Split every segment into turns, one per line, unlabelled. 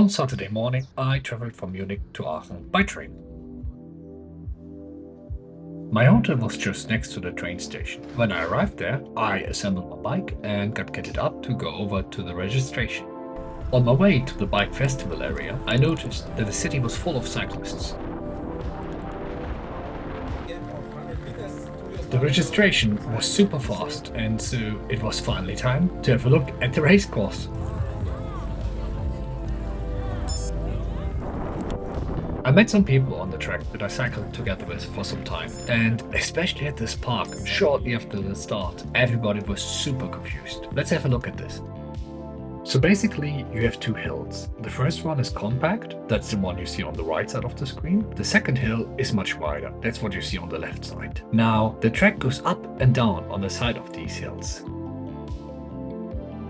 On Saturday morning, I traveled from Munich to Aachen by train. My hotel was just next to the train station. When I arrived there, I assembled my bike and got kitted up to go over to the registration. On my way to the bike festival area, I noticed that the city was full of cyclists. The registration was super fast, and so it was finally time to have a look at the race course. I met some people on the track that I cycled together with for some time, and especially at this park, shortly after the start, everybody was super confused. Let's have a look at this. So basically, you have two hills. The first one is compact, that's the one you see on the right side of the screen. The second hill is much wider, that's what you see on the left side. Now, the track goes up and down on the side of these hills.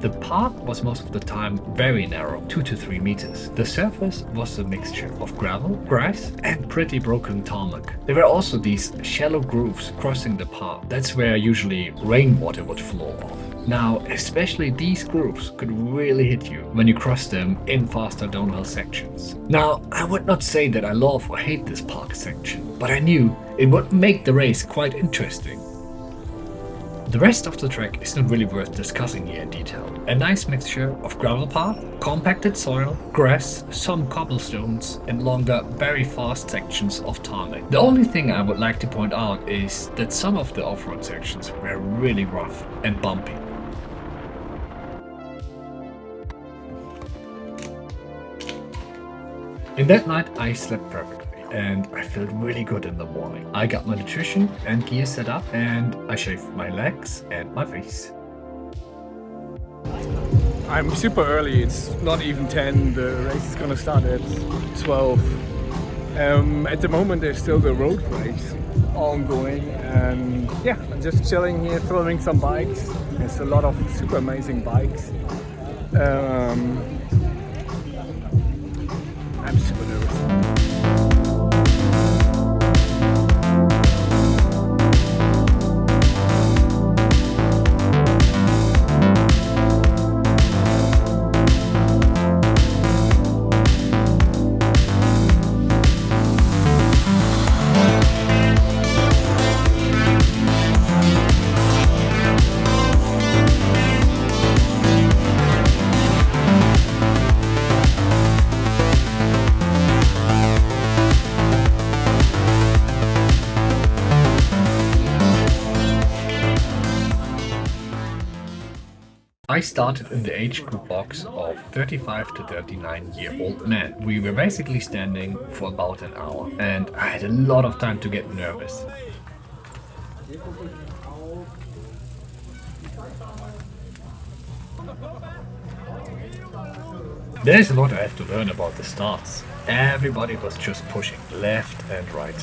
The path was most of the time very narrow, 2 to 3 meters. The surface was a mixture of gravel, grass and pretty broken tarmac. There were also these shallow grooves crossing the path. That's where usually rainwater would flow off. Now, especially these grooves could really hit you when you cross them in faster downhill sections. Now, I would not say that I love or hate this park section, but I knew it would make the race quite interesting. The rest of the track is not really worth discussing here in detail. A nice mixture of gravel path, compacted soil, grass, some cobblestones and longer, very fast sections of tarmac. The only thing I would like to point out is that some of the off-road sections were really rough and bumpy. In that night I slept perfectly. And I felt really good in the morning. I got my nutrition and gear set up and I shaved my legs and my face.
I'm super early, it's not even 10, the race is gonna start at 12. At the moment there's still the road race ongoing and yeah, I'm just chilling here, filming some bikes. There's a lot of super amazing bikes. I'm super nervous.
I started in the age group box of 35 to 39-year-old men. We were basically standing for about an hour and I had a lot of time to get nervous. There's a lot I have to learn about the starts. Everybody was just pushing left and right.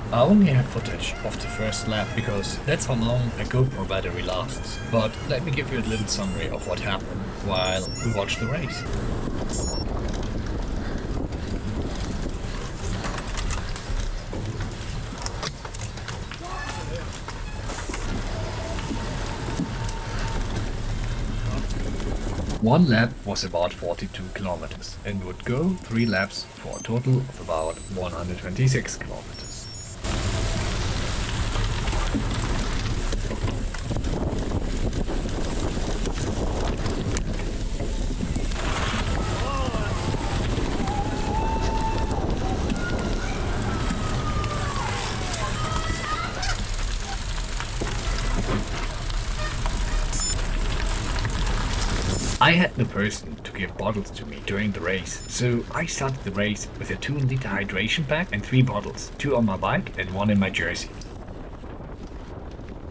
I only have footage of the first lap because that's how long a GoPro battery lasts, but let me give you a little summary of what happened while we watched the race. One lap was about 42 kilometers and would go 3 laps for a total of about 126 kilometers. I had no person to give bottles to me during the race, so I started the race with a 2-liter hydration pack and 3 bottles, 2 on my bike and 1 in my jersey.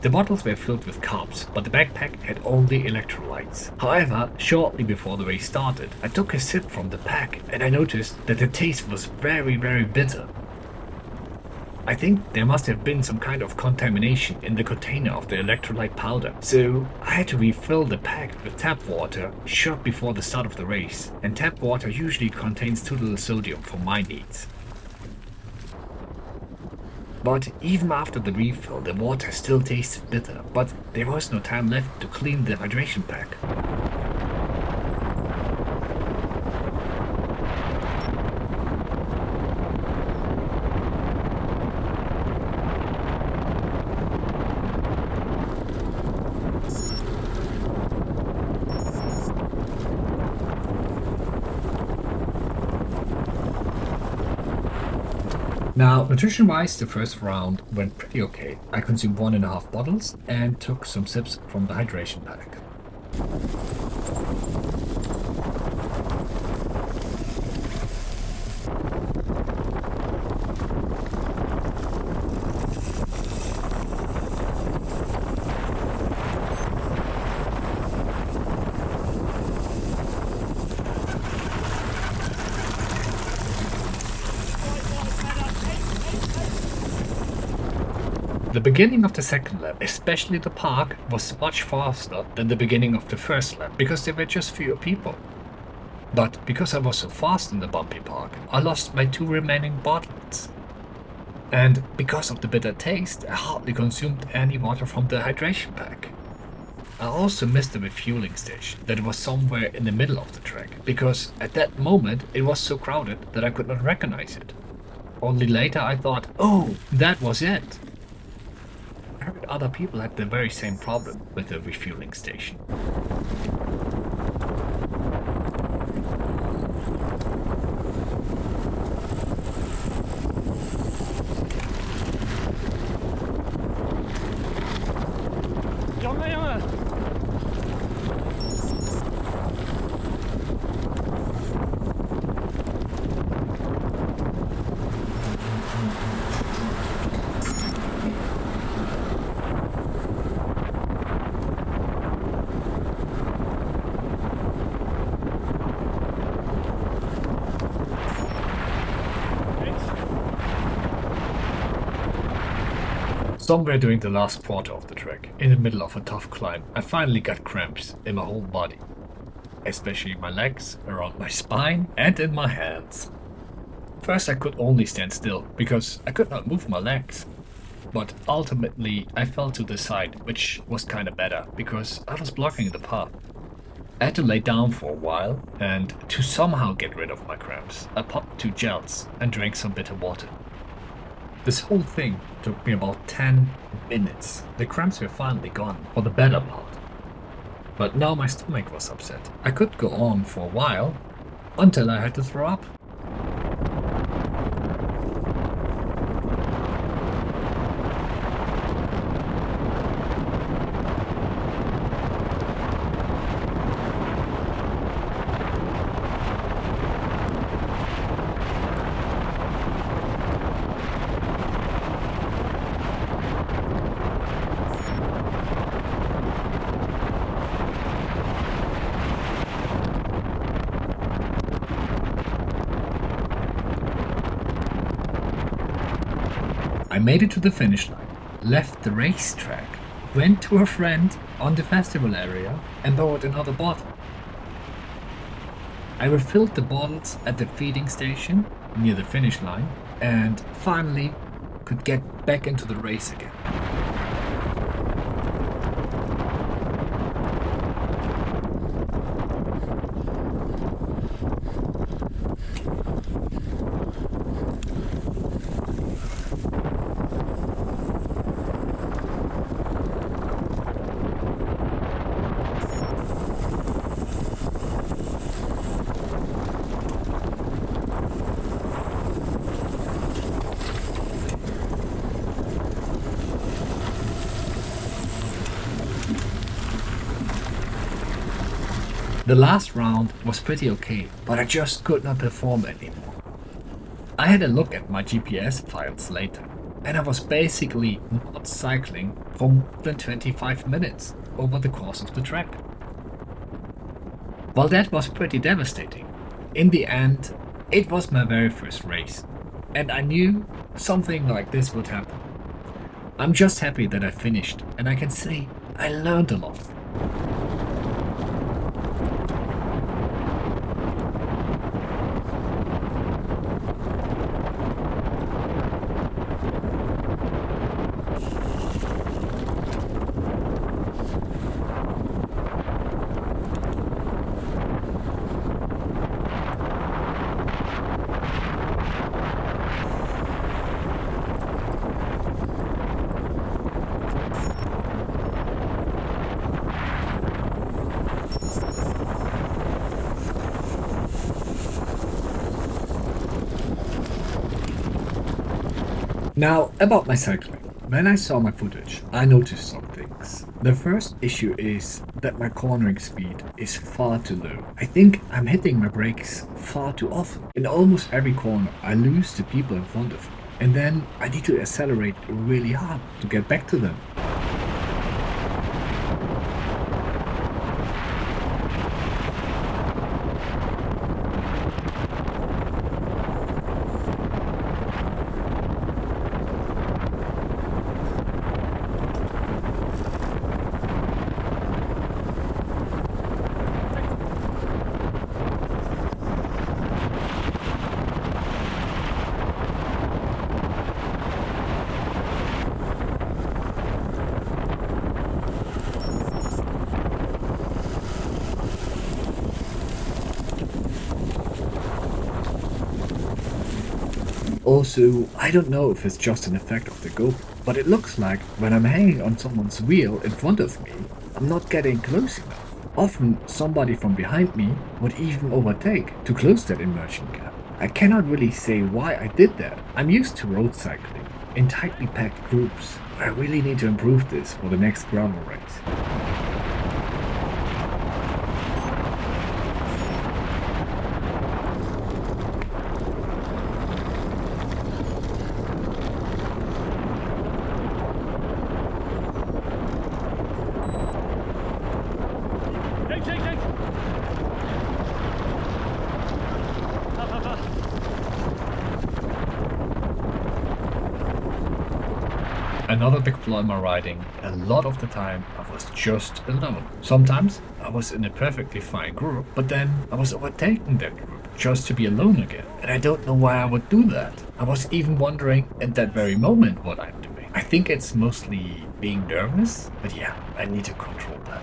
The bottles were filled with carbs, but the backpack had only electrolytes. However, shortly before the race started, I took a sip from the pack and I noticed that the taste was very, very bitter. I think there must have been some kind of contamination in the container of the electrolyte powder, so I had to refill the pack with tap water short before the start of the race, and tap water usually contains too little sodium for my needs. But even after the refill, the water still tasted bitter, but there was no time left to clean the hydration pack. Now, nutrition-wise, the first round went pretty okay. I consumed 1.5 bottles and took some sips from the hydration pack. The beginning of the second lap, especially the park, was much faster than the beginning of the first lap because there were just fewer people. But because I was so fast in the bumpy park, I lost my 2 remaining bottles. And because of the bitter taste, I hardly consumed any water from the hydration pack. I also missed the refueling station that was somewhere in the middle of the track, because at that moment it was so crowded that I could not recognize it. Only later I thought, oh, that was it. I heard other people had the very same problem with the refueling station. Somewhere during the last quarter of the trek, in the middle of a tough climb, I finally got cramps in my whole body. Especially in my legs, around my spine, and in my hands. First I could only stand still, because I could not move my legs. But ultimately I fell to the side, which was kinda better, because I was blocking the path. I had to lay down for a while, and to somehow get rid of my cramps, I popped 2 gels and drank some bitter water. This whole thing took me about 10 minutes. The cramps were finally gone for the better part. But now my stomach was upset. I could go on for a while, until I had to throw up. I made it to the finish line, left the racetrack, went to a friend on the festival area and borrowed another bottle. I refilled the bottles at the feeding station near the finish line and finally could get back into the race again. The last round was pretty okay, but I just could not perform anymore. I had a look at my GPS files later, and I was basically not cycling for more than 25 minutes over the course of the track. Well, that was pretty devastating. In the end, it was my very first race, and I knew something like this would happen. I'm just happy that I finished, and I can say I learned a lot. Now, about my cycling. When I saw my footage, I noticed some things. The first issue is that my cornering speed is far too low. I think I'm hitting my brakes far too often. In almost every corner, I lose the people in front of me. And then I need to accelerate really hard to get back to them. Also, I don't know if it's just an effect of the GoPro, but it looks like when I'm hanging on someone's wheel in front of me, I'm not getting close enough. Often, somebody from behind me would even overtake to close that emerging gap. I cannot really say why I did that. I'm used to road cycling in tightly packed groups. I really need to improve this for the next gravel race. Another big flaw in my riding, a lot of the time I was just alone. Sometimes I was in a perfectly fine group, but then I was overtaking that group just to be alone again. And I don't know why I would do that. I was even wondering at that very moment what I'm doing. I think it's mostly being nervous, but yeah, I need to control that.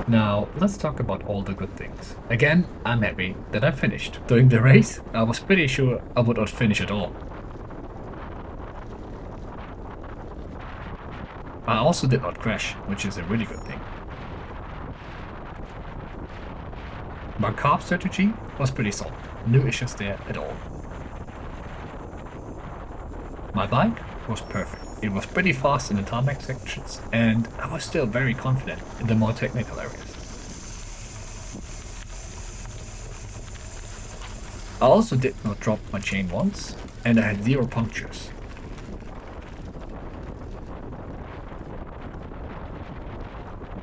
Now, let's talk about all the good things. Again, I'm happy that I finished. During the race, I was pretty sure I would not finish at all. I also did not crash, which is a really good thing. My carb strategy was pretty solid. No issues there at all. My bike was perfect. It was pretty fast in the tarmac sections, and I was still very confident in the more technical areas. I also did not drop my chain once, and I had 0 punctures.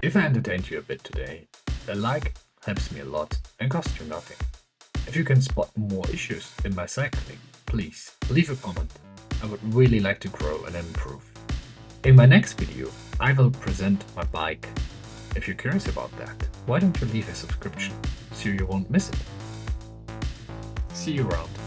If I entertained you a bit today, a like helps me a lot and costs you nothing. If you can spot more issues in my cycling, please leave a comment. I would really like to grow and improve. In my next video, I will present my bike. If you're curious about that, why don't you leave a subscription so you won't miss it? See you around.